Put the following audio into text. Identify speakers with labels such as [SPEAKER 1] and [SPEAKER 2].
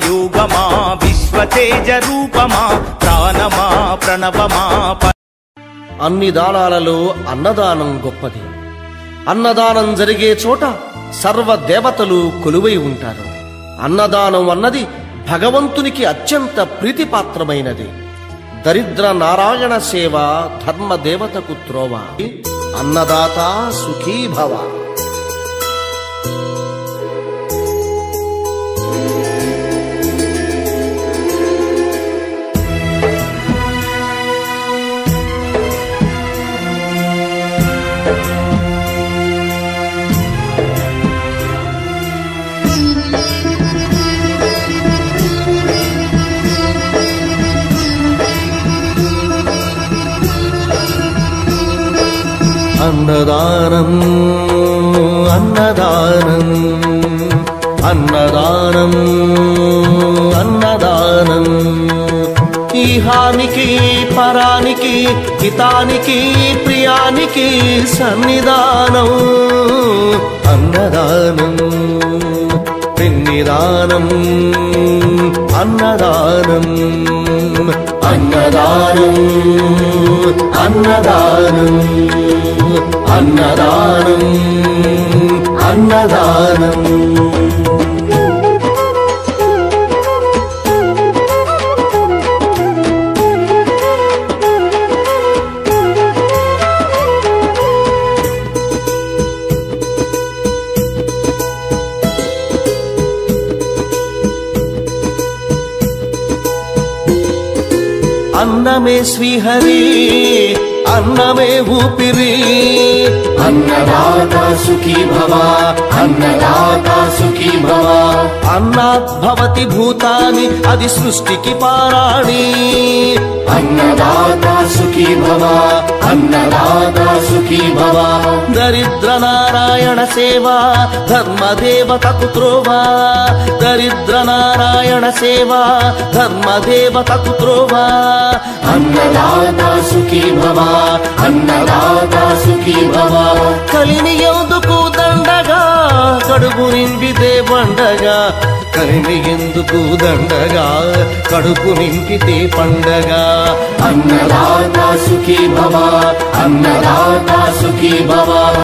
[SPEAKER 1] యోగమా విశ్వతేజ రూపమా ప్రాణమా ప్రణవమా.
[SPEAKER 2] అన్ని దానాలలో అన్నదానం గొప్పది. అన్నదానం జరిగే చోట సర్వ దేవతలు కొలువై ఉంటారు. అన్నదానం అన్నది భగవంతునికి అత్యంత ప్రీతిపాత్రమైనది. దరిద్ర నారాయణ సేవ ధర్మదేవతకు త్రోవ. అన్నదాత సుఖీభవ. అన్నదానం అన్నదానం అన్నదానం అన్నదానం. ఈహానికి పరానికి హితానికి ప్రియానికి సన్నిధానం. అన్నదానం పిన్నిదానం అన్నదానం అన్నదానం అన్నదానం అన్నదానం అన్నదానం. అన్నమే శ్రీహరి అన్నమే ఊపిరి.
[SPEAKER 3] అన్నదాత సుఖీ భవ అన్నదాత సుఖీ భవ.
[SPEAKER 2] అన్నాత్ భవతి భూతాని అది సృష్టికి పారాణి.
[SPEAKER 3] అన్నదాత సుఖీ భవ అన్నదాత సుఖీ భవ.
[SPEAKER 2] దరిద్ర నారాయణ సేవ ధర్మదేవతకు త్రోవ. దరిద్ర నారాయణ సేవ ధర్మదేవతకు త్రోవ.
[SPEAKER 3] అన్నదాత సుఖీ భవ అన్నదాత సుఖీ భవ.
[SPEAKER 2] కలిని ఎందుకు దండగా కడుపు నింపితే పండగ. కలిని ఎందుకు దండగా కడుపు నింపితే పండగ.
[SPEAKER 3] అన్నదాత సుఖీ భవ అన్నదాత సుఖీ భవ.